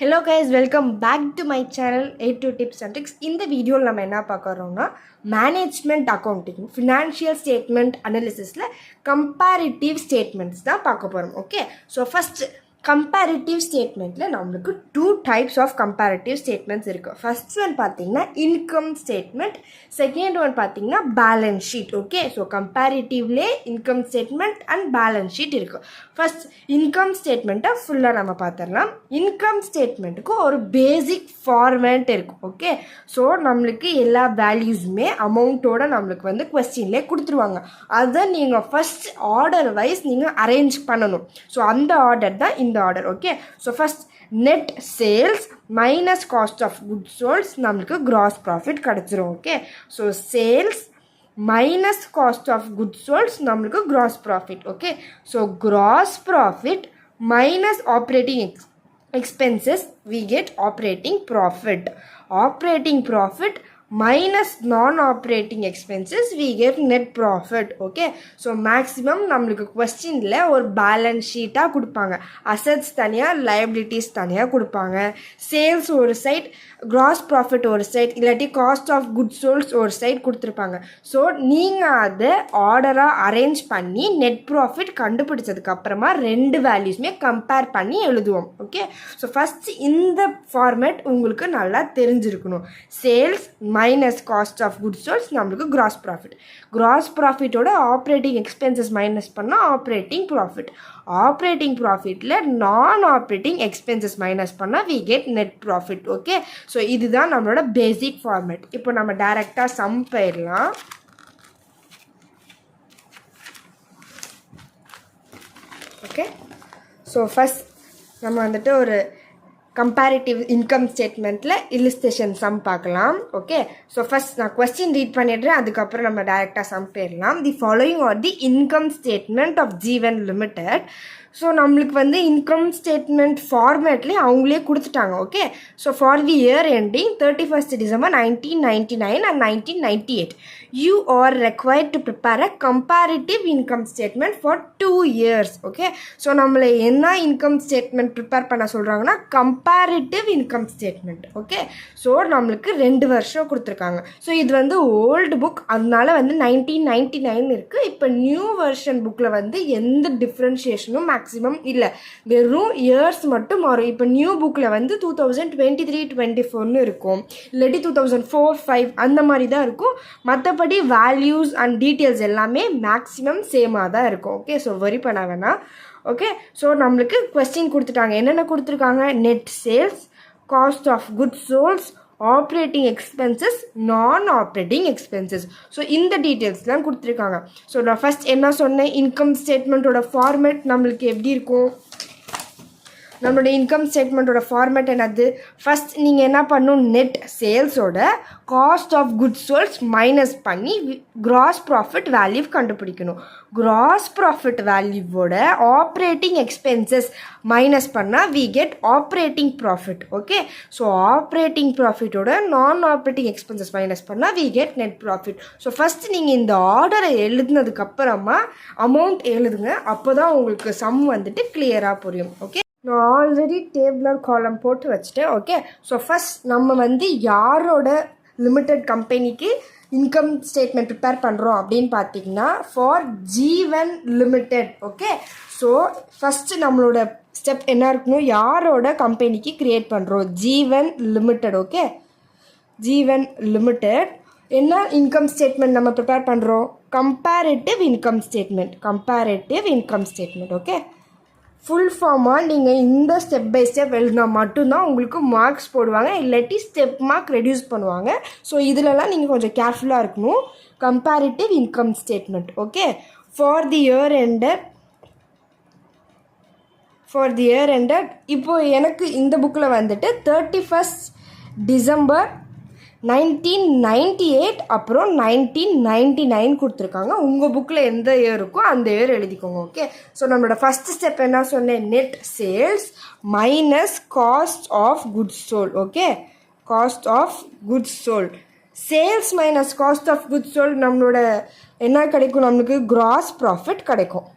Hello guys, welcome back to my channel A2 Tips and Tricks. இந்த வீடியோவில் நம்ம என்ன பார்க்குறோம்னா மேனேஜ்மெண்ட் அக்கௌண்டிங் ஃபினான்ஷியல் ஸ்டேட்மெண்ட் அனாலிசிஸில் கம்பேரிட்டிவ் ஸ்டேட்மெண்ட்ஸ் தான் பார்க்க போகிறோம். ஓகே, ஸோ ஃபஸ்ட் கம்பேரிட்டிவ் ஸ்டேட்மெண்ட்டில் நம்மளுக்கு 2 types ஆஃப் கம்பேரிட்டிவ் ஸ்டேட்மெண்ட்ஸ் இருக்குது. ஃபர்ஸ்ட் ஒன் பார்த்தீங்கன்னா இன்கம் ஸ்டேட்மெண்ட், செகண்ட் ஒன் பார்த்தீங்கன்னா பேலன்ஸ் ஷீட். ஓகே, ஸோ கம்பேரிட்டிவ்லே income statement and balance sheet இருக்குது. ஃபர்ஸ்ட் இன்கம் ஸ்டேட்மெண்ட்டை ஃபுல்லாக நம்ம பார்த்துடலாம். இன்கம் ஸ்டேட்மெண்ட்டுக்கு ஒரு பேசிக் ஃபார்மேட் இருக்கும். ஓகே, ஸோ நம்மளுக்கு எல்லா வேல்யூஸுமே அமௌண்ட்டோட நம்மளுக்கு வந்து கொஸ்டின்லேயே கொடுத்துருவாங்க. அதை நீங்கள் ஃபஸ்ட் ஆர்டர் வைஸ் நீங்கள் அரேஞ்ச் பண்ணணும். ஸோ அந்த ஆர்டர் தான் இந்த order. Okay, so first net sales minus cost of goods sold நம்மளுக்கு கிராஸ் ப்ராஃபிட் கிடச்சிரும். Okay, so sales minus cost of goods sold நம்மளுக்கு gross profit. Okay, so gross profit minus operating expenses we get operating profit. Operating profit minus non-operating expenses we get net profit. Okay, so maximum நம்மளுக்கு கொஸ்டினில் ஒரு balance ஷீட்டாக கொடுப்பாங்க. Assets தனியாக, liabilities தனியாக கொடுப்பாங்க. Sales ஒரு side, gross profit ஒரு side, இல்லாட்டி காஸ்ட் ஆஃப் குட்ஸ் சோல்ஸ் ஒரு சைட் கொடுத்துருப்பாங்க. ஸோ நீங்கள் அதை ஆர்டராக அரேஞ்ச் பண்ணி நெட் ப்ராஃபிட் கண்டுபிடிச்சதுக்கப்புறமா ரெண்டு வேல்யூஸுமே கம்பேர் பண்ணி எழுதுவோம். ஓகே, ஸோ ஃபஸ்ட்டு இந்த ஃபார்மேட் உங்களுக்கு நல்லா தெரிஞ்சிருக்கணும். Sales minus cost of goods sold நம்மளுக்கு கிராஸ் ப்ராஃபிட், கிராஸ் ப்ராஃபிட்டோட ஆப்ரேட்டிங் எக்ஸ்பென்சஸ் மைனஸ் பண்ணால் ஆப்ரேட்டிங் ப்ராஃபிட், ஆப்ரேட்டிங் ப்ராஃபிட்டில் நான் ஆப்ரேட்டிங் எக்ஸ்பென்சஸ் மைனஸ் பண்ணால் we get net profit. Okay, so இதுதான் நம்மளோட பேசிக் ஃபார்மேட். இப்போ நம்ம டைரெக்டாக சம் போயிடலாம். ஓகே, ஸோ ஃபஸ்ட் நம்ம வந்துட்டு ஒரு கம்பேரிட்டிவ் இன்கம் ஸ்டேட்மெண்ட்டில் இல்லுஸ்ட்ரேஷன் சம் பார்க்கலாம். ஓகே, ஸோ ஃபஸ்ட் நான் கொஸ்டின் ரீட் பண்ணிடுறேன், அதுக்கப்புறம் நம்ம டைரெக்டாக சம் போயிடலாம். The following are the income statement of Jeevan limited. So நம்மளுக்கு வந்து இன்கம் ஸ்டேட்மெண்ட் ஃபார்மேட்லேயே அவங்களே கொடுத்துட்டாங்க. Okay, so for the year ending 31st December 1999 and 1998 you are required to prepare a comparative income statement for 2 years. Okay, so நம்மளை என்ன income statement prepare பண்ண சொல்கிறாங்கன்னா comparative income statement. Okay, so நம்மளுக்கு 2 வருஷம் கொடுத்துருக்காங்க. ஸோ இது வந்து old book, அதனால வந்து 1999 இருக்குது. இப்போ நியூ வெர்ஷன் புக்கில் வந்து எந்த டிஃப்ரென்ஷியேஷனும் மேக்ஸிமம் இல்லை, வெறும் இயர்ஸ் மட்டும் மாறும். இப்போ நியூ புக்கில் வந்து 2023-24 இருக்கும், இல்லாட்டி 2004-5 அந்த மாதிரி தான் இருக்கும். மற்றபடி வேல்யூஸ் அண்ட் டீட்டெயில்ஸ் எல்லாமே மேக்ஸிமம் சேமாக தான் இருக்கும். ஓகே, ஸோ வரி பண்ண வேணாம். ஓகே, ஸோ நம்மளுக்கு கொஸ்டின் கொடுத்துட்டாங்க. என்னென்ன கொடுத்துருக்காங்க? Net sales, cost of goods sold, operating expenses, non operating expenses. So இந்த டீட்டெயில்ஸ்லாம் கொடுத்துருக்காங்க. ஸோ நான் ஃபஸ்ட் என்ன சொன்னேன், இன்கம் ஸ்டேட்மெண்ட்டோட ஃபார்மேட் நம்மளுக்கு எப்படி இருக்கும்? நம்மளோட இன்கம் ஸ்டேட்மெண்ட்டோட ஃபார்மேட் என்னது? ஃபஸ்ட் நீங்கள் என்ன பண்ணணும், நெட் சேல்ஸோட cost of goods sold minus பண்ணி கிராஸ் ப்ராஃபிட் வேல்யூ கண்டுபிடிக்கணும். கிராஸ் ப்ராஃபிட் வேல்யூவோட ஆப்ரேட்டிங் எக்ஸ்பென்சஸ் மைனஸ் பண்ணால் we get operating profit. Okay, so operating ப்ராஃபிட்டோட நான் ஆப்ரேட்டிங் எக்ஸ்பென்சஸ் மைனஸ் பண்ணால் we get net profit. So first நீங்கள் இந்த ஆர்டரை எழுதுனதுக்கப்புறமா அமௌண்ட் எழுதுங்க, அப்போ தான் உங்களுக்கு சம் வந்துட்டு கிளியராக புரியும். ஓகே, நான் ஆல்ரெடி டேபிளர் காலம் போட்டு வச்சுட்டேன். ஓகே, ஸோ ஃபஸ்ட் நம்ம வந்து யாரோட லிமிடெட் கம்பெனிக்கு இன்கம் ஸ்டேட்மெண்ட் ப்ரிப்பேர் பண்ணுறோம் அப்படின்னு பார்த்தீங்கன்னா for Jeevan limited. Okay, so first நம்மளோட ஸ்டெப் என்ன இருக்கணும், யாரோட கம்பெனிக்கு க்ரியேட் பண்ணுறோம்? Jeevan limited. Okay, Jeevan limited என்ன இன்கம் ஸ்டேட்மெண்ட் நம்ம ப்ரிப்பேர் பண்ணுறோம்? Comparative income statement, comparative income statement. Okay, full ஃபார்மாக நீங்கள் இந்த ஸ்டெப் பை ஸ்டெப் எழுதினா மட்டும்தான் உங்களுக்கு மார்க்ஸ் போடுவாங்க, இல்லாட்டி ஸ்டெப் மார்க் ரெடியூஸ் பண்ணுவாங்க. ஸோ இதிலலாம் நீங்கள் கொஞ்சம் கேர்ஃபுல்லாக இருக்கணும். Comparative income statement. Okay, for the year ended இப்போது எனக்கு இந்த புக்கில் வந்துட்டு 31st December 1998 அப்புறம் 1999 கொடுத்துருக்காங்க. உங்கள் புக்கில் எந்த இயர் இருக்கோ அந்த இயர் எழுதிக்கோங்க. ஓகே, ஸோ நம்மளோட ஃபஸ்ட்டு ஸ்டெப் என்ன சொன்னேன், net sales minus cost of goods sold. Okay, cost of goods sold, sales minus cost of goods sold நம்மளோட என்ன கிடைக்கும், நம்மளுக்கு கிராஸ் ப்ராஃபிட் கிடைக்கும்.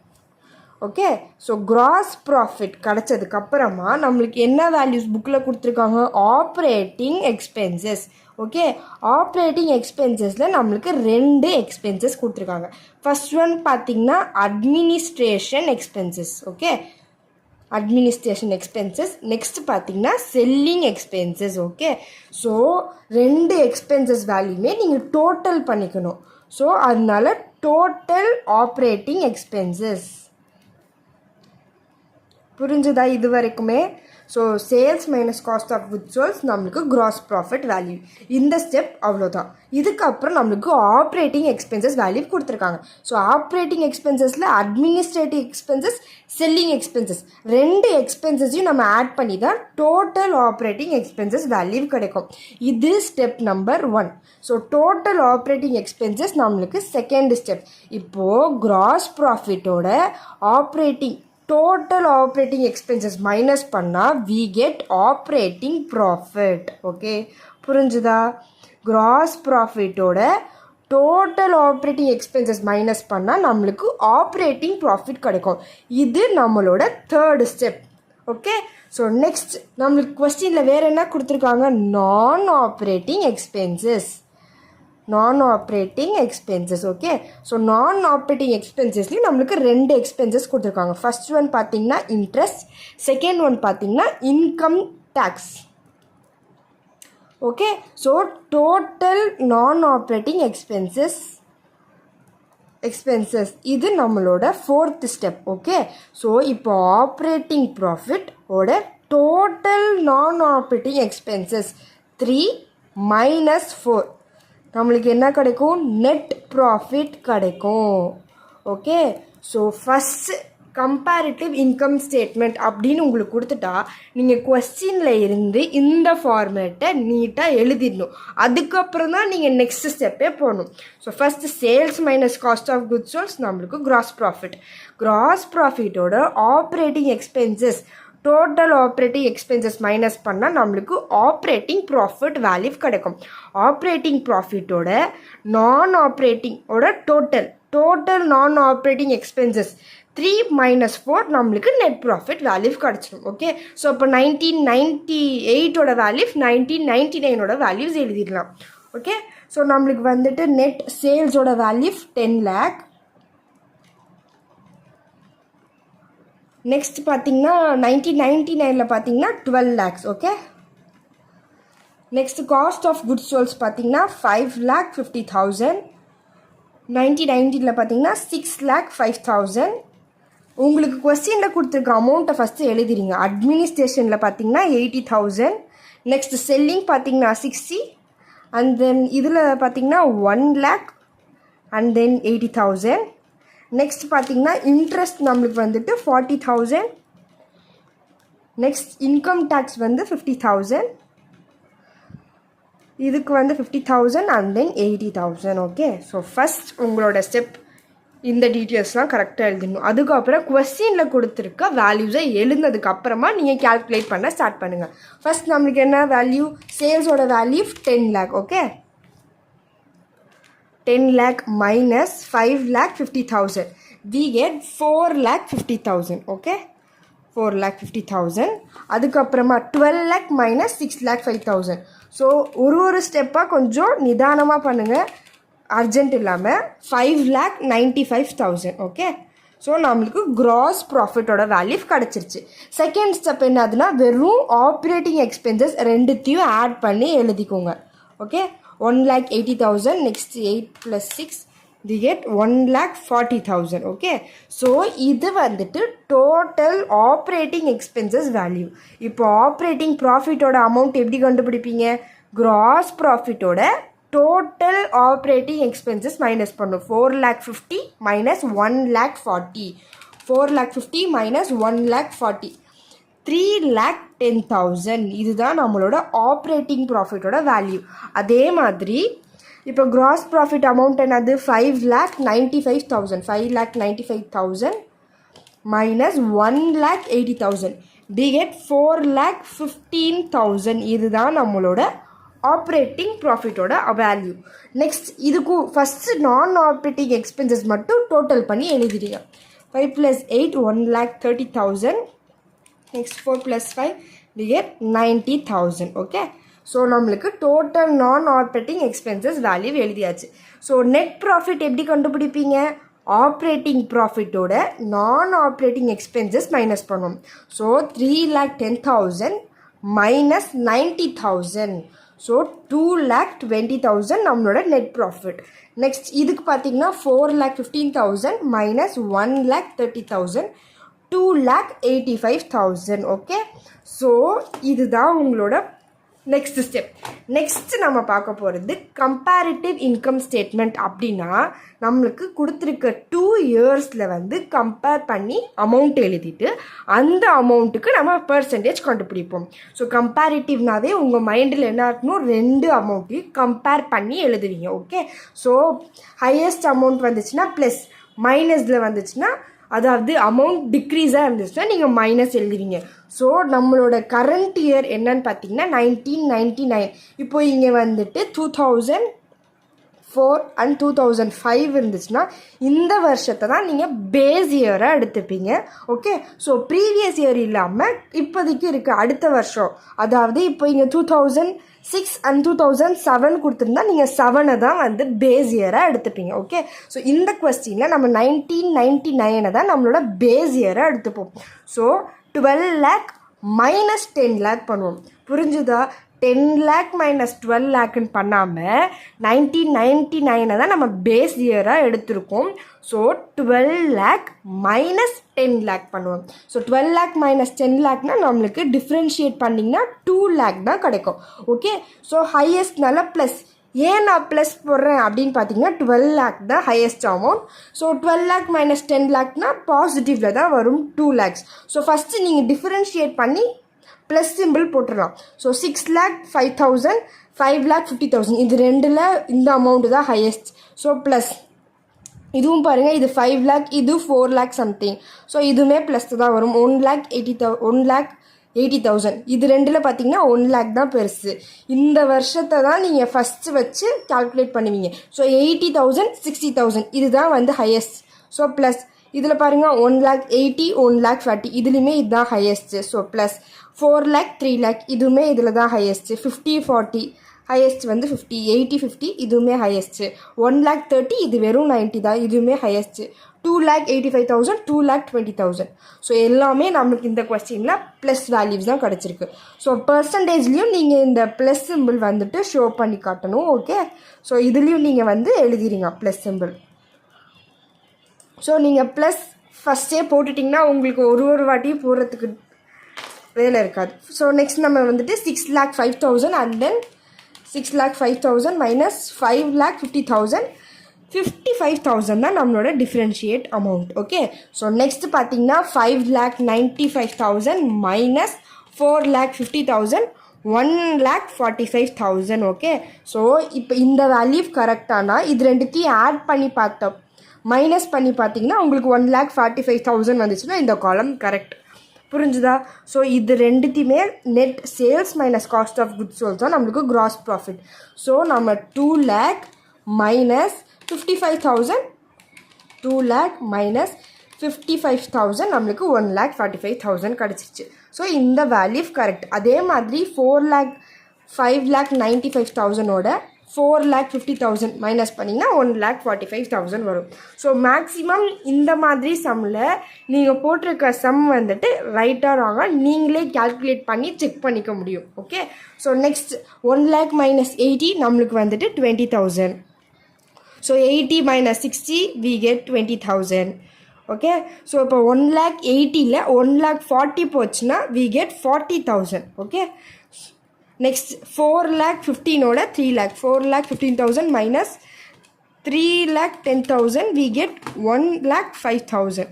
ஓகே. ஸோ கிராஸ் ப்ராஃபிட் கிடச்சதுக்கப்புறமா நம்மளுக்கு என்ன வேல்யூஸ் புக்கில் கொடுத்துருக்காங்க? Operating expenses. ஓகே, ஆப்ரேட்டிங் எக்ஸ்பென்சஸில் நம்மளுக்கு 2 எக்ஸ்பென்சஸ் கொடுத்துருக்காங்க. ஃபர்ஸ்ட் ஒன் பார்த்திங்கன்னா administration expenses. Okay, administration expenses. Next பார்த்திங்கன்னா selling expenses. Okay, so 2 expenses வேல்யூமே நீங்கள் டோட்டல் பண்ணிக்கணும். ஸோ அதனால டோட்டல் ஆப்ரேட்டிங் எக்ஸ்பென்சஸ். புரிஞ்சுதா இது வரைக்குமே? So sales minus cost of goods sold நம்மளுக்கு கிராஸ் ப்ராஃபிட் வேல்யூ. இந்த ஸ்டெப் அவ்வளோதான். இதுக்கப்புறம் நம்மளுக்கு ஆப்ரேட்டிங் எக்ஸ்பென்சஸ் வேல்யூ கொடுத்துருக்காங்க. ஸோ ஆப்ரேட்டிங் எக்ஸ்பென்சஸில் அட்மினிஸ்ட்ரேட்டிவ் எக்ஸ்பென்சஸ், செல்லிங் எக்ஸ்பென்சஸ் 2 எக்ஸ்பென்சஸையும் நம்ம ஆட் பண்ணி தான் டோட்டல் ஆப்ரேட்டிங் எக்ஸ்பென்சஸ் வேல்யூ கிடைக்கும். இது step number 1. So total operating expenses நம்மளுக்கு செகண்ட் ஸ்டெப். இப்போது கிராஸ் ப்ராஃபிட்டோட operating total operating expenses minus பண்ணால் we get operating profit. Okay, புரிஞ்சுதா? கிராஸ் ப்ராஃபிட்டோட டோட்டல் ஆப்ரேட்டிங் எக்ஸ்பென்சஸ் மைனஸ் பண்ணால் நம்மளுக்கு ஆப்ரேட்டிங் ப்ராஃபிட் கிடைக்கும். இது நம்மளோட third step. Okay, so next நம்மளுக்கு கொஸ்டினில் வேறு என்ன கொடுத்துருக்காங்க? Non operating expenses. Non operating expenses. Okay, so non operating எக்ஸ்பென்சஸ்லேயும் நம்மளுக்கு 2 எக்ஸ்பென்சஸ் கொடுத்துருக்காங்க. ஃபர்ஸ்ட் ஒன் பார்த்தீங்கன்னா இன்ட்ரெஸ்ட், செகண்ட் ஒன் பார்த்தீங்கன்னா income tax. Okay, so total non operating expenses இது நம்மளோட 4th ஸ்டெப். ஓகே, ஸோ இப்போ ஆப்ரேட்டிங் ப்ராஃபிட் ஓட டோட்டல் நான் ஆப்ரேட்டிங் எக்ஸ்பென்சஸ் 3 - 4 நம்மளுக்கு என்ன கிடைக்கும்? நெட் ப்ராஃபிட் கிடைக்கும். Okay, so first comparative income statement அப்படின்னு உங்களுக்கு கொடுத்துட்டா நீங்கள் கொஸ்டினில் இருந்து இந்த ஃபார்மேட்டை நீட்டாக எழுதிடணும். அதுக்கப்புறம் தான் நீங்கள் நெக்ஸ்ட் ஸ்டெப்பே போகணும். So first sales minus cost of goods sold நம்மளுக்கு கிராஸ் ப்ராஃபிட். கிராஸ் ப்ராஃபிட்டோட operating expenses total operating expenses minus பண்ணால் நம்மளுக்கு ஆப்ரேட்டிங் ப்ராஃபிட் வேல்யூ கிடைக்கும். ஆப்ரேட்டிங் ப்ராஃபிட்டோட நான் ஆப்ரேட்டிங்கோட டோட்டல் நான் ஆப்ரேட்டிங் எக்ஸ்பென்சஸ் 3 - 4 நம்மளுக்கு நெட் ப்ராஃபிட் வேல்யூ கிடச்சிடும். ஓகே, ஸோ இப்போ 1998ஓட வேல்யூ 1999ஓட வேல்யூஸ் எழுதிடலாம். ஓகே, ஸோ நம்மளுக்கு வந்துட்டு நெட் சேல்ஸோட வேல்யூ 10 lakh. நெக்ஸ்ட் பார்த்தீங்கன்னா 1999 பார்த்தீங்கன்னா 12 lakhs. Okay, next cost of goods souls பார்த்தீங்கன்னா 5,50,000. 1990 பார்த்தீங்கன்னா 6,05,000. உங்களுக்கு கொஸ்டினில் கொடுத்துருக்க அமௌண்ட்டை ஃபஸ்ட்டு எழுதிடுங்க. அட்மினிஸ்ட்ரேஷனில் பார்த்தீங்கன்னா 80,000. நெக்ஸ்ட் செல்லிங் பார்த்தீங்கன்னா 60. அண்ட் தென் இதில் பார்த்தீங்கன்னா 1 lakh அண்ட் தென் 80,000. நெக்ஸ்ட் பார்த்தீங்கன்னா இன்ட்ரெஸ்ட் நம்மளுக்கு வந்துட்டு 40,000. நெக்ஸ்ட் இன்கம் டேக்ஸ் வந்து 50,000. இதுக்கு வந்து 50,000 and then 80,000. Okay, so first உங்களோட ஸ்டெப் இந்த டீட்டெயில்ஸ்லாம் கரெக்டாக எழுதிடணும். அதுக்கப்புறம் கொஸ்டினில் கொடுத்துருக்க வேல்யூஸை எழுந்ததுக்கப்புறமா நீங்கள் கேல்குலேட் பண்ண ஸ்டார்ட் பண்ணுங்கள். ஃபஸ்ட் நம்மளுக்கு என்ன வேல்யூ? சேல்ஸோட value 10 lakh. Okay, 10 lakh minus 5,50,000. We get 4,50,000. Okay, 4,50,000. அதுக்கப்புறமா 12 lakh minus 6,05,000. ஸோ ஒரு ஸ்டெப்பாக கொஞ்சம் நிதானமாக பண்ணுங்கள், அர்ஜென்ட் இல்லாமல். 5,95,000. ஓகே, ஸோ நம்மளுக்கு கிராஸ் ப்ராஃபிட்டோட வேல்யூ கிடச்சிருச்சு. செகண்ட் ஸ்டெப் என்னதுன்னா வெறும் ஆப்ரேட்டிங் எக்ஸ்பென்சஸ் 2த்தையும் ஆட் பண்ணி எழுதிக்கோங்க. Okay, 1,80,000. Next 8 + 6 we get 1,40,000. Okay, so இது வந்துட்டு டோட்டல் ஆப்ரேட்டிங் எக்ஸ்பென்சஸ் வேல்யூ. இப்போ ஆப்ரேட்டிங் ப்ராஃபிட்டோட அமௌண்ட் எப்படி கண்டுபிடிப்பீங்க? கிராஸ் ப்ராஃபிட்டோட டோட்டல் ஆப்ரேட்டிங் எக்ஸ்பென்சஸ் மைனஸ் பண்ணும். 4,50,000 minus 1,40,000. 4,50,000 minus 1,40,000. 3,10,000. இதுதான் நம்மளோட ஆப்ரேட்டிங் ப்ராஃபிட்டோட வேல்யூ. அதே மாதிரி இப்போ கிராஸ் ப்ராஃபிட் அமௌண்ட் என்னது? 5,95,000. 5,95,000 minus 1,80,000. we get 4,15,000. இதுதான் நம்மளோட ஆப்ரேட்டிங் ப்ராஃபிட்டோட வேல்யூ. நெக்ஸ்ட் இதுக்கும் ஃபஸ்ட்டு நான் ஆப்ரேட்டிங் எக்ஸ்பென்சஸ் மட்டும் டோட்டல் பண்ணி எழுதிடுங்க. 5 plus 8, 1,30,000. Next 4 plus 5, we get 90,000. Okay. So நம்மளுக்கு total non-operating expenses value எழுதியாச்சு. So net profit எப்படி கண்டுபிடிப்பீங்க? ஆப்ரேட்டிங் ப்ராஃபிட்டோட non-operating expenses மைனஸ் பண்ணுவோம். So 3,10,000 minus 90,000. ஸோ 2,20,000 நம்மளோட நெட் ப்ராஃபிட். நெக்ஸ்ட் இதுக்கு பார்த்தீங்கன்னா 4,15,000 மைனஸ் 1,30,000, 2,85,000. ஓகே. ஸோ இதுதான் உங்களோட நெக்ஸ்ட் ஸ்டெப். நெக்ஸ்ட் நம்ம பார்க்க போகிறது கம்பேரிட்டிவ் இன்கம் ஸ்டேட்மெண்ட். அப்படின்னா நம்மளுக்கு கொடுத்துருக்க 2 இயர்ஸில் வந்து கம்பேர் பண்ணி அமௌண்ட் எழுதிட்டு அந்த அமௌண்ட்டுக்கு நம்ம பர்சன்டேஜ் கண்டுபிடிப்போம். ஸோ கம்பேரிட்டிவ்னாவே உங்கள் மைண்டில் என்ன இருக்கணும், 2 அமௌண்ட்டையும் கம்பேர் பண்ணி எழுதுவீங்க. ஓகே. ஸோ ஹையஸ்ட் அமௌண்ட் வந்துச்சுன்னா ப்ளஸ், மைனஸில் வந்துச்சுன்னா அதாவது அமௌண்ட் டிக்ரீஸாக இருந்துச்சுன்னா நீங்கள் மைனஸ் எழுதுவீங்க. ஸோ நம்மளோட கரண்ட் இயர் என்னன்னு பார்த்தீங்கன்னா 1999. இப்போ இங்கே வந்துட்டு 2004 அண்ட் 2005 இருந்துச்சுன்னா இந்த வருஷத்தை தான் நீங்கள் பேஸ் இயராக எடுத்துப்பீங்க. ஓகே. ஸோ ப்ரீவியஸ் இயர் இல்லாமல் இப்போதைக்கு இருக்க அடுத்த வருஷம், அதாவது இப்போ இங்கே 2006 அண்ட் 2007 கொடுத்துருந்தா நீங்கள் 7 தான் வந்து பேஸ் இயராக எடுத்துப்பீங்க. ஓகே. ஸோ இந்த கொஸ்டினில் நம்ம 1999 தான் நம்மளோட பேஸ் இயராக எடுத்துப்போம். ஸோ 12 lakh மைனஸ் 10 lakh பண்ணுவோம். புரிஞ்சுதா? 10 lakh மைனஸ் 12 lakhன்னு பண்ணாமல் 1999 தான் நம்ம பேஸ் இயராக எடுத்திருக்கோம். ஸோ 12 lakh மைனஸ் 10 lakh பண்ணுவோம். ஸோ 12 lakh மைனஸ் 10 lakhனா நம்மளுக்கு டிஃப்ரென்ஷியேட் பண்ணிங்கன்னா 2 lakh தான் கிடைக்கும். ஓகே. ஸோ ஹையஸ்ட்னால ப்ளஸ். ஏன் நான் ப்ளஸ் போடுறேன் அப்படின்னு பார்த்தீங்கன்னா 12 lakh தான் highest amount. So 12 lakh minus 10 lakhனா பாசிட்டிவில் தான் வரும் 2 lakhs. ஸோ ஃபஸ்ட்டு நீங்கள் டிஃப்ரென்ஷியேட் பண்ணி ப்ளஸ் சிம்பிள் போட்டுடலாம். ஸோ 6,05,000, 5,50,000 இது ரெண்டில் இந்த அமௌண்ட்டு தான் ஹையஸ்ட். ஸோ ப்ளஸ் இதுவும் பாருங்கள், இது 5 lakh, இது 4 lakh சம்திங். ஸோ இதுவுமே ப்ளஸ் தான் வரும். 1,80,000 இது ரெண்டில் பார்த்தீங்கன்னா 1 lakh தான் பெருசு. இந்த வருஷத்தை தான் நீங்கள் ஃபஸ்ட்டு வச்சு கால்குலேட் பண்ணுவீங்க. ஸோ 80,000, 60,000 இதுதான் வந்து ஹையஸ்ட். ஸோ ப்ளஸ் இதில் பாருங்கள் 1,80,000, 1,40,000 இதுலேயுமே இதுதான் highest. So plus 4 lakh, 3 lakh இதுவுமே இதில் தான் ஹையஸ்ட்டு. 50-40 ஹையஸ்ட் வந்து 50, 80-50 இதுவுமே ஹையஸ்ட்டு. 1,30,000 இது வெறும் 90 தான், இதுவுமே ஹையஸ்ட்டு. 2,85,000, 2,20,000. ஸோ எல்லாமே நம்மளுக்கு இந்த கொஸ்டினில் ப்ளஸ் வேல்யூஸ் தான் கிடச்சிருக்கு. ஸோ பர்சன்டேஜ்லேயும் நீங்கள் இந்த ப்ளஸ் சிம்பிள் வந்துட்டு ஷோ பண்ணி காட்டணும். ஓகே. ஸோ இதுலேயும் நீங்கள் வந்து எழுதிடுங்க ப்ளஸ் சிம்பிள். ஸோ நீங்கள் ப்ளஸ் ஃபஸ்ட்டே போட்டுட்டிங்கன்னா உங்களுக்கு ஒரு வாட்டியும் போடுறதுக்கு வேலை இருக்காது. ஸோ நெக்ஸ்ட் நம்ம வந்துட்டு 6,05,000 அண்ட் தென் 6,05,000 மைனஸ் 5,50,000, 55,000 தான் நம்மளோட differentiate amount. Okay. So next பார்த்தீங்கன்னா 5,95,000 மைனஸ் 4,50,000, 1,45,000. ஓகே. ஸோ இப்போ இந்த வேல்யூ கரெக்டானா இது ரெண்டுத்தையும் ஆட் பண்ணி பார்த்தோம், மைனஸ் பண்ணி பார்த்தீங்கன்னா உங்களுக்கு 1,45,000 வந்துச்சுன்னா இந்த காலம் கரெக்ட். புரிஞ்சுதா? ஸோ இது ரெண்டுத்தையுமே net sales minus cost of goods sold தான் நம்மளுக்கு கிராஸ் ப்ராஃபிட். ஸோ நம்ம 2 lakh மைனஸ் 55,000, 2 lakh மைனஸ் 55,000 நம்மளுக்கு 1,45,000 கிடச்சிருச்சு. ஸோ இந்த வேல்யூ கரெக்ட். அதே மாதிரி 5,95,000ஓட 4,50,000 மைனஸ் பண்ணிங்கன்னா 1,45,000 வரும். ஸோ மேக்ஸிமம் இந்த மாதிரி சம்மில் நீங்கள் போட்டிருக்க சம் வந்துட்டு ரைட்டாக ராங்காக நீங்களே கால்குலேட் பண்ணி செக் பண்ணிக்க முடியும். Okay. So next 1 lakh minus 80 நம்மளுக்கு வந்துட்டு 20,000. So 80 minus 60 we get 20,000. Okay. So இப்போ 1,80,000 1,40,000 போச்சுன்னா we get 40,000. ஓகே. நெக்ஸ்ட் 4,15,000ஓட 3 lakh, 4,15,000 minus 3,10,000 we get 1,05,000.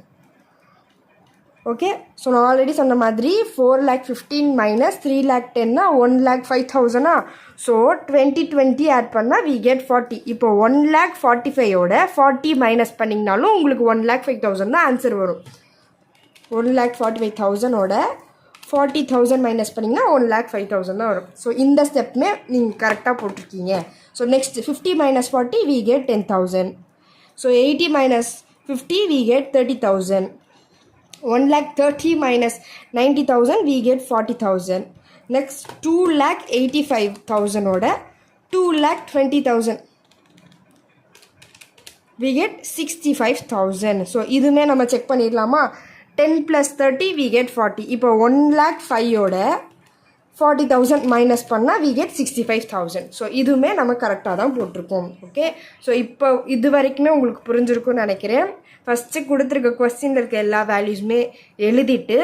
Okay. So நான் ஆல்ரெடி சொன்ன மாதிரி 4,15,000 மைனஸ் 3,10,000 1,05,000. ஸோ 20 ஆட் பண்ணால் we get 40. இப்போ 1,45,000ஓட 40 மைனஸ் பண்ணிங்கனாலும் உங்களுக்கு 1,05,000 தான் ஆன்சர் வரும். 1,45,000ஓட 40,000 மைனஸ் பண்ணிங்கன்னா 1,05,000 தான் வரும். ஸோ இந்த ஸ்டெப்புமே நீங்கள் கரெக்டாக போட்டிருக்கீங்க. So next 50 minus 40 we get 10,000. So 80 minus 50 we get 30,000. 1,30,000 minus 90,000 we get 40,000. Next 2,85,000 oda 2,20,000 we get 65,000. So இதுமே நம்ம செக் பண்ணிடலாமா? 10 plus 30 we get 40. இப்போ 1,05,000 ஓட 40,000 மைனஸ் பண்ணால் we get 65,000. ஸோ இதுவுமே நம்ம கரெக்டாக தான் போட்டிருக்கோம். ஓகே, ஸோ இப்போ இது வரைக்குமே உங்களுக்கு புரிஞ்சிருக்கும்னு நினைக்கிறேன். ஃபஸ்ட்டு கொடுத்துருக்க கொஸ்டினில் இருக்க எல்லா வேல்யூஸுமே எழுதிட்டு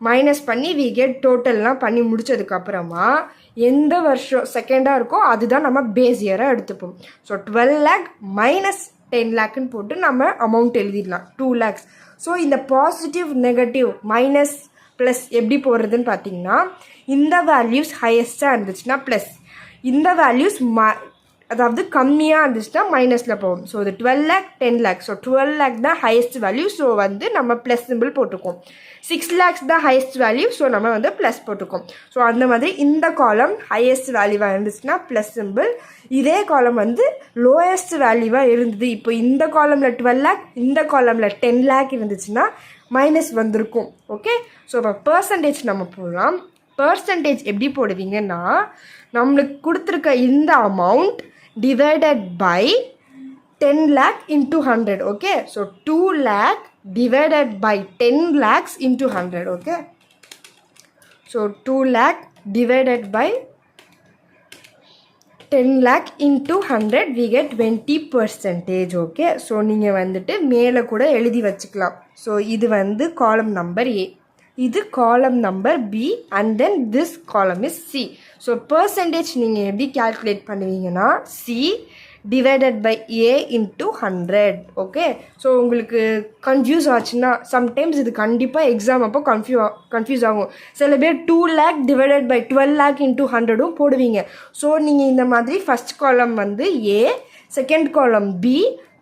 மைனஸ் பண்ணி we get டோட்டல்லாம் பண்ணி முடித்ததுக்கப்புறமா எந்த வருஷம் செகண்டாக இருக்கோ அதுதான் நம்ம பேஸ் இயராக எடுத்துப்போம். ஸோ 12 lakh மைனஸ் 10 lakhன்னு போட்டு நம்ம அமௌண்ட் எழுதிடலாம் 2 lakhs. ஸோ இந்த பாசிட்டிவ் நெகட்டிவ் மைனஸ் ப்ளஸ் எப்படி போடுறதுன்னு பார்த்தீங்கன்னா, இந்த வேல்யூஸ் ஹையஸ்ட்டாக இருந்துச்சுன்னா ப்ளஸ், இந்த வேல்யூஸ் அதாவது கம்மியாக இருந்துச்சுன்னா மைனஸில் போகும். ஸோ இது 12 lakh 10 lakh. ஸோ 12 lakh தான் ஹையஸ்ட் வேல்யூ. ஸோ வந்து நம்ம ப்ளஸ் சிம்பிள் போட்டுக்கோம். 6 lakhs தான் ஹையஸ்ட் வேல்யூ. ஸோ நம்ம வந்து ப்ளஸ் போட்டுக்கோம். ஸோ அந்த மாதிரி இந்த காலம் ஹையஸ்ட் வேல்யூவாக இருந்துச்சுன்னா ப்ளஸ் சிம்பிள், இதே காலம் வந்து லோயஸ்ட் வேல்யூவாக இருந்தது. இப்போ இந்த காலமில் 12 lakh, இந்த காலமில் 10 lakh இருந்துச்சுன்னா மைனஸ் வந்திருக்கும். ஓகே, ஸோ இப்போ பர்சன்டேஜ் நம்ம போடலாம். பர்சன்டேஜ் எப்படி போடுவீங்கன்னா, நம்மளுக்கு கொடுத்துருக்க இந்த amount divided by 10 lakh into 100. Okay, so 2 lakh divided by 10 lakhs into 100. Okay, so 2 lakh divided by 10 lakh into 100 we get 20%. Okay, so நீங்கள் வந்துட்டு மேலே கூட எழுதி வச்சுக்கலாம். ஸோ இது வந்து காலம் நம்பர் A, இது column number B, and then this column is C. So percentage நீங்கள் எப்படி கால்குலேட் பண்ணுவீங்கன்னா C divided by A into 100. Okay, so உங்களுக்கு கன்ஃபியூஸ் ஆச்சுன்னா சம்டைம்ஸ் இது கண்டிப்பாக எக்ஸாம் அப்போ கன்ஃபியூஸ் ஆகும். சில பேர் 2 lakh divided by 12 lakh into 100ம் போடுவீங்க. ஸோ நீங்கள் இந்த மாதிரி ஃபஸ்ட் காலம் வந்து A, second column B,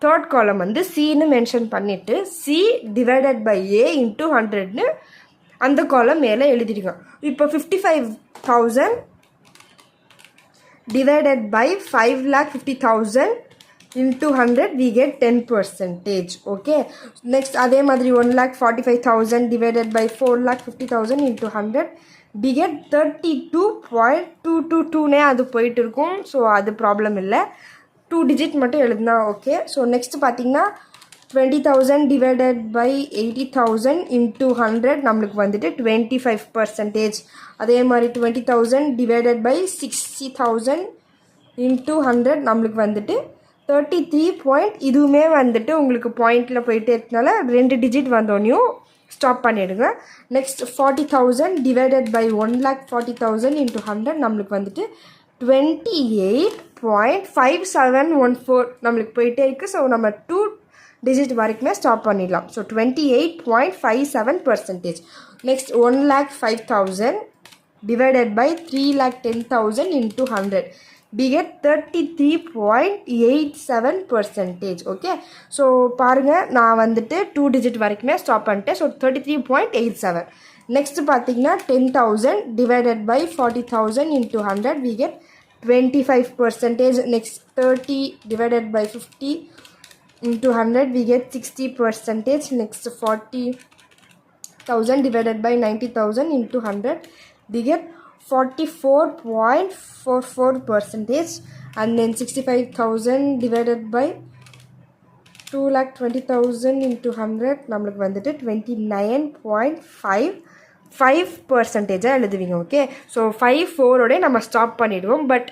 third காலம் வந்து Cன்னு மென்ஷன் பண்ணிவிட்டு C divided by A into 100ன்னு அந்த காலம் மேலே எழுதிடுங்க. இப்போ 55,000 divided by 5,50,000 into 100 we get 10%. Okay, next அதே மாதிரி 1,45,000 divided by 4,50,000 into 100 we get 32.222 அது போயிட்டு இருக்கும். ஸோ அது ப்ராப்ளம் இல்லை, 2 digit மட்டும் எழுதுனா ஓகே. ஸோ நெக்ஸ்ட் பார்த்தீங்கன்னா 20,000 divided by 80,000 into 100 நம்மளுக்கு வந்துட்டு 25%. அதே மாதிரி 20,000 divided by 60,000 into 100 நம்மளுக்கு வந்துட்டு 33. இதுவுமே வந்துட்டு உங்களுக்கு பாயிண்டில் போயிட்டே இருக்கனால 2 digit வந்தோடனையும் ஸ்டாப் பண்ணிவிடுங்க. நெக்ஸ்ட் 40,000 divided by 1,40,000 into 100 நம்மளுக்கு வந்துட்டு 28.5714 நம்மளுக்கு போயிட்டே இருக்குது. ஸோ நம்ம 2 digit வரைக்குமே ஸ்டாப் பண்ணிடலாம். So 28.57%. Next 1,05,000 divided by 3,10,000 into 100 we get 33.87%. Okay, so பாருங்கள் நான் வந்துட்டு 2 digit வரைக்குமே ஸ்டாப் பண்ணிட்டேன். ஸோ 33.87. நெக்ஸ்ட் பார்த்தீங்கன்னா 10,000 divided by 40,000 into 100 we get 25%. Next 30 divided by 50 into 100 we get 60%. Next 40,000 divided by 90,000 into 100 we get 44.44%. and then 65,000 divided by 2,20,000 into 100 நம்மளுக்கு வந்துட்டு 29.55% எழுதுவீங்க. Okay, so 5-4ஓட நம்ம ஸ்டாப் பண்ணிவிடுவோம். பட்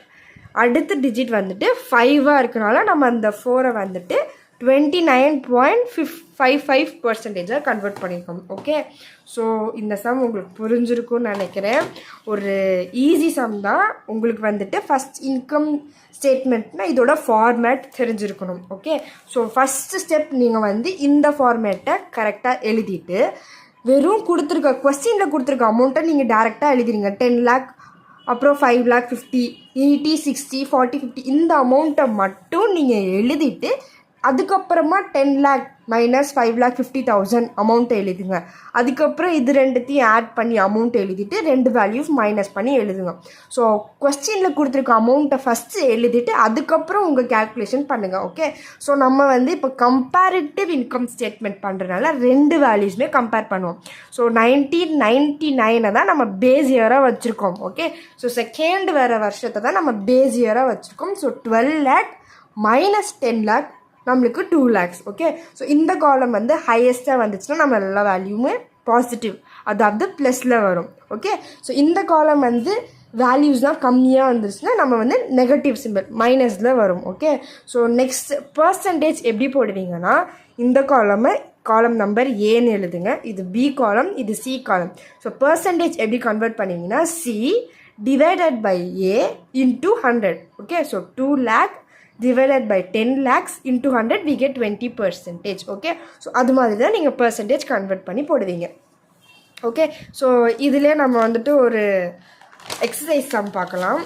அடுத்த டிஜிட் வந்துட்டு 5ஆக இருக்கனால நம்ம அந்த 4ஐ வந்துட்டு 29.55% கன்வெர்ட் பண்ணியிருக்கோம். ஓகே, ஸோ இந்த சம் உங்களுக்கு புரிஞ்சிருக்கும்னு நினைக்கிறேன். ஒரு ஈஸி சம் தான். உங்களுக்கு வந்துட்டு ஃபஸ்ட் இன்கம் ஸ்டேட்மெண்ட்னால் இதோட ஃபார்மேட் தெரிஞ்சிருக்கணும். ஓகே, ஸோ ஃபஸ்ட்டு ஸ்டெப் நீங்கள் வந்து இந்த ஃபார்மேட்டை கரெக்டாக எழுதிட்டு வெறும் கொடுத்துருக்க கொஸ்டினில் கொடுத்துருக்க அமௌண்ட்டை நீங்கள் டேரெக்டாக எழுதிடுங்க. 10 lakh, அப்புறம் 5,50,000, 80, 60, 40, 50 இந்த அமௌண்ட்டை மட்டும் நீங்கள் எழுதிட்டு அதுக்கப்புறமா 10 lakh மைனஸ் 5,50,000 அமௌண்ட்டை எழுதுங்க. அதுக்கப்புறம் இது ரெண்டுத்தையும் ஆட் பண்ணி அமௌண்ட் எழுதிட்டு ரெண்டு வேல்யூஸ் மைனஸ் பண்ணி எழுதுங்க. ஸோ கொஸ்டினில் கொடுத்துருக்க அமௌண்ட்டை ஃபஸ்ட்டு எழுதிட்டு அதுக்கப்புறம் உங்கள் கேல்குலேஷன் பண்ணுங்கள். ஓகே, ஸோ நம்ம வந்து இப்போ கம்பேரிட்டிவ் இன்கம் ஸ்டேட்மெண்ட் பண்ணுறதுனால ரெண்டு வேல்யூஸுமே கம்பேர் பண்ணுவோம். ஸோ 1999 தான் நம்ம பேஸ் இயராக வச்சுருக்கோம். ஓகே, ஸோ செகண்ட் வேறு வருஷத்தை தான் நம்ம பேஸ் இயராக வச்சுருக்கோம். ஸோ 12 lakh மைனஸ் 10 lakh நம்மளுக்கு 2 lakhs. ஓகே, ஸோ இந்த காலம் வந்து ஹையஸ்ட்டாக வந்துச்சுன்னா நம்ம எல்லா வேல்யூமே பாசிட்டிவ், அதாவது ப்ளஸில் வரும். ஓகே, ஸோ இந்த காலம் வந்து வேல்யூஸ் தான் கம்மியாக வந்துருச்சுன்னா நம்ம வந்து நெகட்டிவ் சிம்பிள் மைனஸில் வரும். ஓகே, ஸோ நெக்ஸ்ட் பர்சன்டேஜ் எப்படி போடுவீங்கன்னா இந்த காலம் நம்பர் ஏன்னு எழுதுங்க, இது பி காலம், இது சி காலம். ஸோ பர்சன்டேஜ் எப்படி கன்வெர்ட் பண்ணுவீங்கன்னா C divided by A into 100. Okay, so 2 lakh divided by 10 lakhs into 100 we get 20%. Okay, so அது மாதிரி தான் நீங்கள் பர்சன்டேஜ் கன்வெர்ட் பண்ணி போடுவீங்க. ஓகே, ஸோ இதிலே நம்ம வந்துட்டு ஒரு எக்ஸசைஸ் சம் பார்க்கலாம்.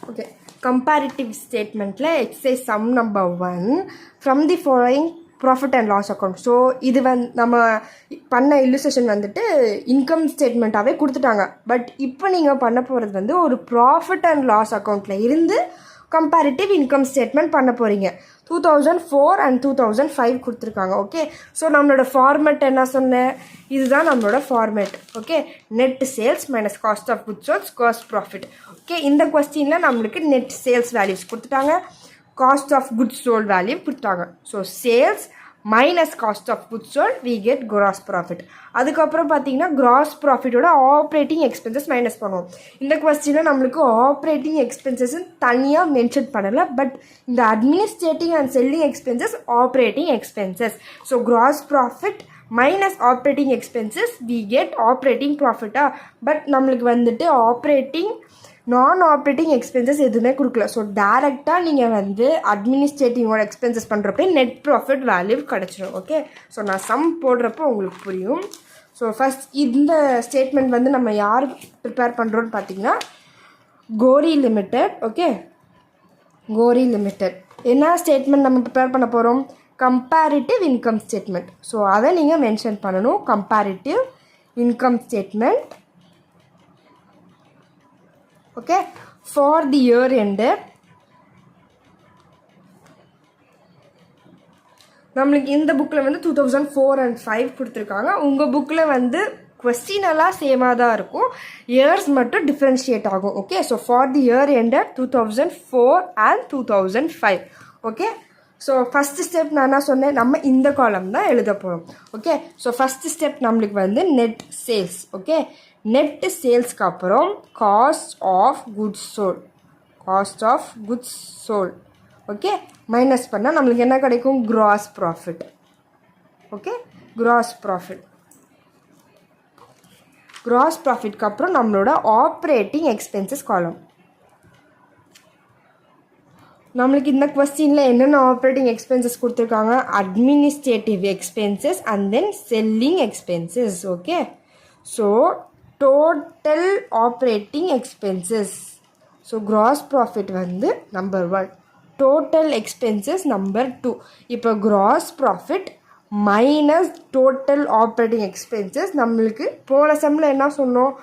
ஓகே, கம்பேரிட்டிவ் ஸ்டேட்மெண்ட்டில் exercise sum number 1 from the following profit and loss account. So இது நம்ம பண்ண இல்லுஸ்ட்ரேஷன் வந்துட்டு இன்கம் ஸ்டேட்மெண்ட்டாகவே கொடுத்துட்டாங்க. பட் இப்போ நீங்கள் பண்ண போகிறது வந்து ஒரு ப்ராஃபிட் அண்ட் லாஸ் அக்கௌண்ட்டில் இருந்து கம்பேரிட்டிவ் இன்கம் ஸ்டேட்மெண்ட் பண்ண போகிறீங்க. 2004 and 2005 கொடுத்துருக்காங்க. ஓகே, ஸோ நம்மளோட ஃபார்மேட் என்ன சொன்னேன், இதுதான் நம்மளோட format. Okay, net sales minus cost of goods sold cost profit. Okay, இந்த கொஸ்டினில் நம்மளுக்கு நெட் சேல்ஸ் வேல்யூஸ் கொடுத்துட்டாங்க, cost of goods sold value கொடுத்தாங்க. So sales minus cost of goods sold we get gross profit. அதுக்கப்புறம் பார்த்தீங்கன்னா gross ப்ராஃபிட்டோட operating expenses minus பண்ணுவோம். இந்த கொஸ்டினில் நம்மளுக்கு ஆப்ரேட்டிங் எக்ஸ்பென்சஸ் தனியாக மென்ஷன் பண்ணலை, பட் இந்த administrating and selling expenses operating expenses. So gross profit minus operating expenses we get operating ப்ராஃபிட்டா. பட் நம்மளுக்கு வந்துட்டு நான் ஆப்ரேட்டிங் எக்ஸ்பென்சஸ் எதுவுமே கொடுக்கல. ஸோ டேரெக்டாக நீங்கள் வந்து அட்மினிஸ்ட்ரேட்டிங்கோட எக்ஸ்பென்சஸ் பண்ணுறப்ப நெட் ப்ராஃபிட் வேல்யூ கிடச்சிடும். ஓகே, ஸோ நான் சம் போடுறப்போ உங்களுக்கு புரியும். ஸோ ஃபஸ்ட் இந்த ஸ்டேட்மெண்ட் வந்து நம்ம யார் ப்ரிப்பேர் பண்ணுறோன்னு பார்த்தீங்கன்னா கோரி லிமிடெட். ஓகே, கோரி லிமிடெட் என்ன ஸ்டேட்மெண்ட் நம்ம ப்ரிப்பேர் பண்ண போகிறோம், கம்பேரிட்டிவ் இன்கம் ஸ்டேட்மெண்ட். ஸோ அதை நீங்கள் மென்ஷன் பண்ணணும், comparative income statement. Okay, for the year end நம்மளுக்கு இந்த புக்கில் வந்து 2004 and 2005 கொடுத்துருக்காங்க. உங்கள் புக்கில் வந்து கொஸ்டின் எல்லாம் சேமாக தான் இருக்கும், இயர்ஸ் மட்டும் டிஃப்ரென்ஷியேட் ஆகும். Okay, so for the year ended 2004 and 2005. Okay, so first step நான் என்ன சொன்னேன், நம்ம இந்த காலம் தான் எழுத போகிறோம். ஓகே, ஸோ ஃபஸ்ட்டு ஸ்டெப் நம்மளுக்கு வந்து நெட் சேல்ஸ். ஓகே, நெட் சேல்ஸ்க்கு அப்புறம் cost of goods sold. Okay, minus பண்ணால் நம்மளுக்கு என்ன கிடைக்கும், கிராஸ் ப்ராஃபிட். ஓகே, கிராஸ் ப்ராஃபிட்க்கு அப்புறம் நம்மளோட ஆப்ரேட்டிங் எக்ஸ்பென்சஸ் காலம். நம்மளுக்கு இந்த கொஸ்டினில் என்னென்ன ஆப்ரேட்டிங் எக்ஸ்பென்சஸ் கொடுத்துருக்காங்க, administrative expenses and then selling expenses. Okay, so total operating expenses. So gross profit வந்து நம்பர் 1, டோட்டல் எக்ஸ்பென்சஸ் நம்பர் 2. இப்போ gross profit minus total operating expenses நம்மளுக்கு போன செம்மில் என்ன சொன்னோம்,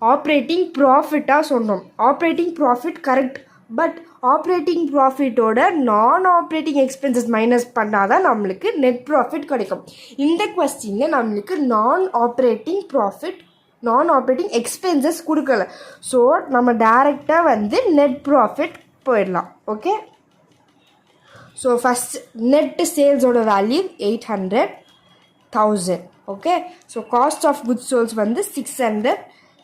ஆப்ரேட்டிங் ப்ராஃபிட்டாக சொன்னோம். Operating profit correct, but operating ப்ராஃபிட்டோட நான் ஆப்ரேட்டிங் எக்ஸ்பென்சஸ் மைனஸ் பண்ணால் தான் நம்மளுக்கு நெட் ப்ராஃபிட் கிடைக்கும். இந்த கொஸ்டினில் நம்மளுக்கு நான் ஆப்ரேட்டிங் எக்ஸ்பென்சஸ் கொடுக்கல. ஸோ நம்ம டைரெக்டாக வந்து நெட் ப்ராஃபிட் போயிடலாம். ஓகே, ஸோ ஃபஸ்ட் நெட் சேல்ஸோட value 800,000. Okay, so cost of goods sold வந்து 600,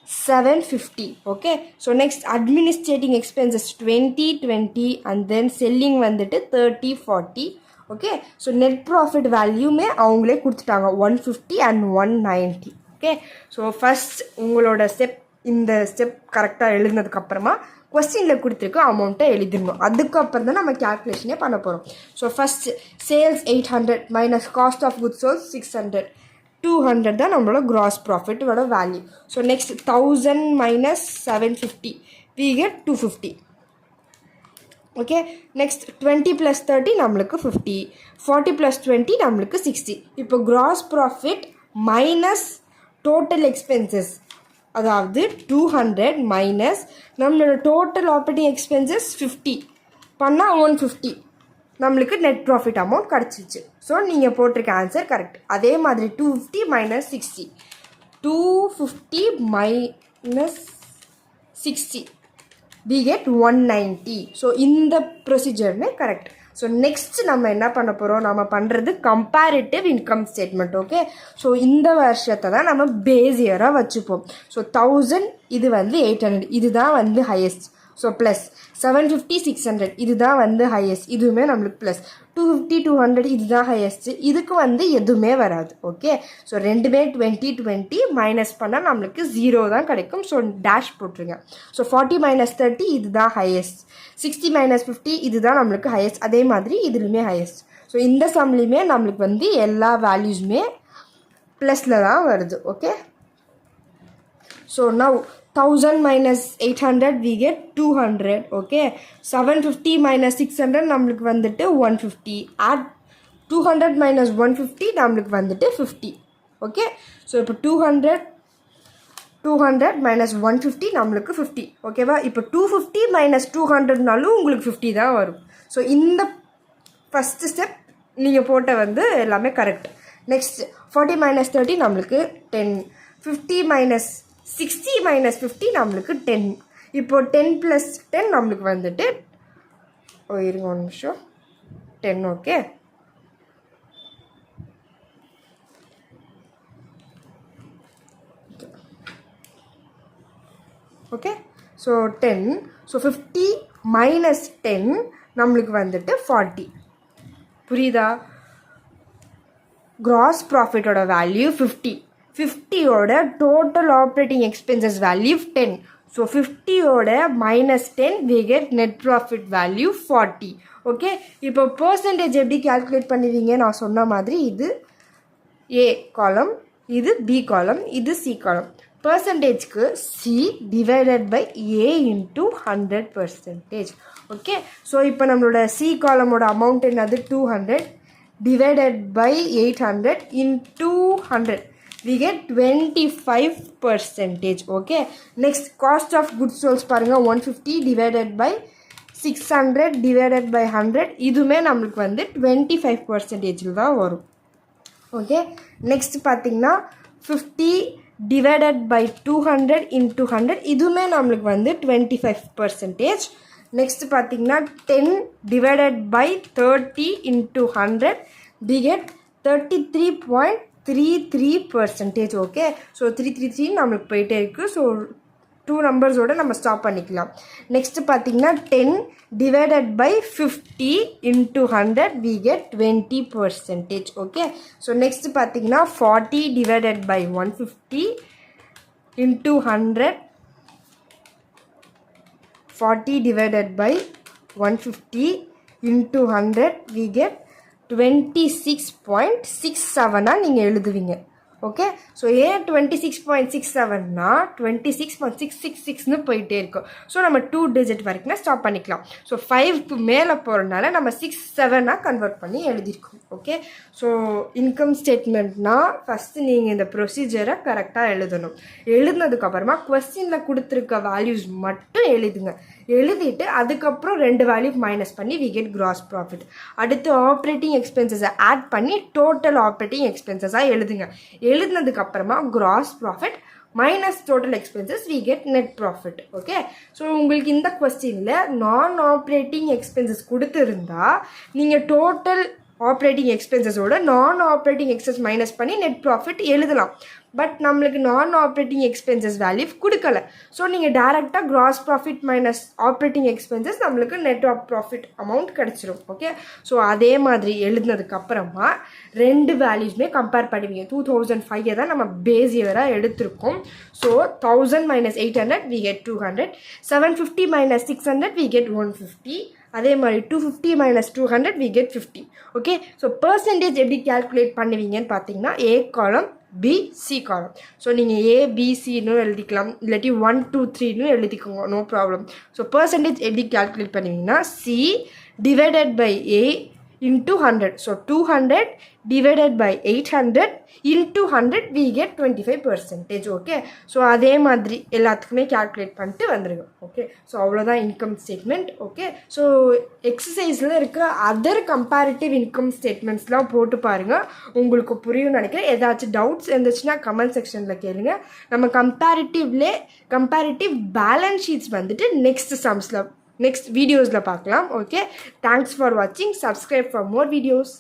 750. Okay, so next administrating expenses 20 and then selling வந்துட்டு 30, 40. ஓகே, ஸோ நெட் ப்ராஃபிட் வேல்யூமே அவங்களே கொடுத்துட்டாங்க 150 and 190. ஓகே, ஸோ ஃபஸ்ட் உங்களோட இந்த ஸ்டெப் கரெக்டாக எழுதுனதுக்கப்புறமா கொஸ்டினில் கொடுத்துருக்க அமௌண்ட்டை எழுதிடணும். அதுக்கப்புறம் தான் நம்ம கேல்குலேஷனே பண்ண போகிறோம். So first sales 800 minus cost of goods sold 600, 200 தான் நம்மளோட கிராஸ் ப்ராஃபிட்டோட value. So next 1000 minus 750 we get 250. Okay, next 20 + 30 நம்மளுக்கு 50, 40 + 20 நம்மளுக்கு 60. இப்போ gross profit minus total expenses, அதாவது 200 மைனஸ் நம்மளோட டோட்டல் ஆப்ரேட்டிங் எக்ஸ்பென்சஸ் 50 பண்ணால் 150 நம்மளுக்கு நெட் ப்ராஃபிட் அமௌண்ட் கிடச்சிச்சு. ஸோ நீங்கள் போட்டிருக்க ஆன்சர் கரெக்ட். அதே மாதிரி 250 minus 60, 250 minus 60 we get 190. So இந்த ப்ரொசீஜர்னு கரெக்ட். ஸோ நெக்ஸ்ட் நம்ம என்ன பண்ண போகிறோம், நம்ம பண்ணுறது comparative income statement. Okay, so இந்த வருஷத்தை தான் நம்ம பேஸ் இயராக வச்சுப்போம். ஸோ 1000 இது வந்து 800 இதுதான் வந்து ஹையஸ்ட். ஸோ ப்ளஸ் 750 600 இதுதான் வந்து ஹையஸ்ட், இதுவுமே நம்மளுக்கு ப்ளஸ் 250 200 இதுதான் ஹையஸ்ட்டு, இதுக்கு வந்து எதுவுமே வராது. ஓகே, ஸோ ரெண்டுமே 20 20 மைனஸ் பண்ணால் நம்மளுக்கு 0 தான் கிடைக்கும். ஸோ டேஷ் போட்டுருங்க. ஸோ 40 மைனஸ் 30 இதுதான் ஹையஸ்ட், 60 மைனஸ் 50 இதுதான் நம்மளுக்கு ஹையஸ்ட், அதே மாதிரி இதுலையுமே ஹையஸ்ட். ஸோ இந்த சம்லேயுமே நம்மளுக்கு வந்து எல்லா வேல்யூஸுமே ப்ளஸில் தான் வருது. Okay, so now 1000 minus 800 we get 200. Okay, 750 minus 600 நம்மளுக்கு வந்துட்டு 150. add 200 minus 150 நம்மளுக்கு வந்துட்டு 50. ஓகே, ஸோ இப்போ 200 minus 150 நம்மளுக்கு 50. ஓகேவா, இப்போ 250 minus 200நாலும் உங்களுக்கு 50 தான் வரும். ஸோ இந்த ஃபஸ்ட்டு ஸ்டெப் நீங்கள் போட்ட வந்து எல்லாமே கரெக்ட். நெக்ஸ்ட் 40 minus 30 நம்மளுக்கு 10, 50 minus 60 minus 50 நம்மளுக்கு 10. இப்போ 10 + 10 நம்மளுக்கு வந்துட்டு இருங்க ஒரு நிமிஷம் 10. Okay, okay, so 10. So 50 minus 10 நம்மளுக்கு வந்துட்டு 40. புரியுதா? கிராஸ் ப்ராஃபிட்டோட வேல்யூ 50, 50யோட total operating expenses value 10. So 50யோட minus 10 we get net profit value 40. Okay, இப்போ பர்சன்டேஜ் எப்படி கேல்குலேட் பண்ணுவீங்க, நான் சொன்ன மாதிரி இது ஏ காலம், இது பி காலம், இது சி காலம். பர்சன்டேஜ்க்கு C divided by A into 100%. Okay, so இப்போ நம்மளோட சி காலமோட அமௌண்ட் என்னது 200 divided by 800 into 100 we get 25%. Okay, next cost of goods sold பாருங்கள் 150 டிவைடட் பை 600 டிவைடட் பை 100 இதுவுமே நம்மளுக்கு வந்து 25% தான் வரும். ஓகே, நெக்ஸ்ட் பார்த்தீங்கன்னா 50 டிவைடட் பை 200 into 100 இதுவுமே நம்மளுக்கு வந்து 25%. நெக்ஸ்ட் பார்த்தீங்கன்னா 10 divided by 30 into 100 we get 33.33%. Okay, so 333 நம்மளுக்கு போயிட்டே இருக்குது. ஸோ 2 நம்பர்ஸோடு நம்ம ஸ்டாப் பண்ணிக்கலாம். நெக்ஸ்ட் பார்த்தீங்கன்னா 10 divided by 50 into 100 we get 20%. Okay, so next பார்த்தீங்கன்னா 40 divided by 150 into 100, 40 divided by 150 into 100 we get 26.67 நீங்கள் எழுதுவீங்க. ஓகே, ஸோ ஏன் 26.67னா 26.666ன்னு போயிட்டே இருக்கும். ஸோ நம்ம 2 டிஜிட் வரைக்கும் ஸ்டாப் பண்ணிக்கலாம். ஸோ 5க்கு மேலே போகிறதுனால நம்ம 6 7ஆக கன்வெர்ட் பண்ணி எழுதியிருக்கோம். ஓகே, ஸோ இன்கம் ஸ்டேட்மெண்ட்னா ஃபஸ்ட்டு நீங்கள் இந்த ப்ரொசீஜரை கரெக்டாக எழுதணும். எழுதுனதுக்கப்புறமா கொஸ்டினில் கொடுத்துருக்க வேல்யூஸ் மட்டும் எழுதுங்க. எழுதிட்டு அதுக்கப்புறம் 2 வேல்யூ மைனஸ் பண்ணி we get gross profit. அடுத்து ஆப்ரேட்டிங் எக்ஸ்பென்சஸை ஆட் பண்ணி டோட்டல் ஆப்ரேட்டிங் எக்ஸ்பென்சஸாக எழுதுங்க. எழுதுனதுக்கப்புறமா gross profit minus total expenses we get net profit. Okay, so உங்களுக்கு இந்த கொஸ்டினில் நான் ஆப்ரேட்டிங் எக்ஸ்பென்சஸ் கொடுத்துருந்தா நீங்கள் டோட்டல் ஆப்ரேட்டிங் எக்ஸ்பென்சஸோட நான் ஆப்ரேட்டிங் எக்ஸ்பென்ஸ் மைனஸ் பண்ணி நெட் ப்ராஃபிட் எழுதலாம். பட் நம்மளுக்கு நான் ஆப்ரேட்டிங் எக்ஸ்பென்சஸ் வேல்யூ கொடுக்கல. ஸோ நீங்கள் டேரெக்டாக gross profit minus operating expenses நம்மளுக்கு நெட் ஆஃப் ப்ராஃபிட் அமௌண்ட் கிடச்சிரும். ஓகே, ஸோ அதே மாதிரி எழுதுனதுக்கப்புறமா ரெண்டு வேல்யூஸ்மே கம்பேர் பண்ணுவீங்க. 2005 தான் நம்ம பேஸ் இயராக எடுத்திருக்கோம். So 1000 minus 800 we get 200, 750 minus 600 we get 150. அதே மாதிரி 250 minus 200 we get 50. Okay, so percentage எப்படி கேல்குலேட் பண்ணுவீங்கன்னு பார்த்தீங்கன்னா ஏ காலம் பி சி காலம். ஸோ நீங்கள் ஏபிசின்னு எழுதிக்கலாம், இல்லாட்டி 1 2 3ன்னு எழுதிக்கோங்க, நோ ப்ராப்ளம். ஸோ பர்சன்டேஜ் எப்படி கேல்குலேட் பண்ணுவீங்கன்னா C divided by A into 100. So 200 divided by 800 into 100 we get 25%. Okay, so அதே மாதிரி எல்லாத்துக்குமே கேல்குலேட் பண்ணிட்டு வந்துடுங்க. ஓகே, ஸோ அவ்வளோதான் இன்கம் ஸ்டேட்மெண்ட். ஓகே, ஸோ எக்ஸசைஸில் இருக்கிற அதர் கம்பேரிட்டிவ் இன்கம் ஸ்டேட்மெண்ட்ஸ்லாம் போட்டு பாருங்கள், உங்களுக்கு புரியும்னு நினைக்கிறேன். ஏதாச்சும் டவுட்ஸ் இருந்துச்சுன்னா கமெண்ட் செக்ஷனில் கேளுங்க. நம்ம கம்பேரிட்டிவ் பேலன்ஸ் ஷீட்ஸ் வந்துட்டு நெக்ஸ்ட் வீடியோஸில் பார்க்கலாம். ஓகே, தேங்க்ஸ் ஃபார் வாட்சிங். Subscribe for more videos.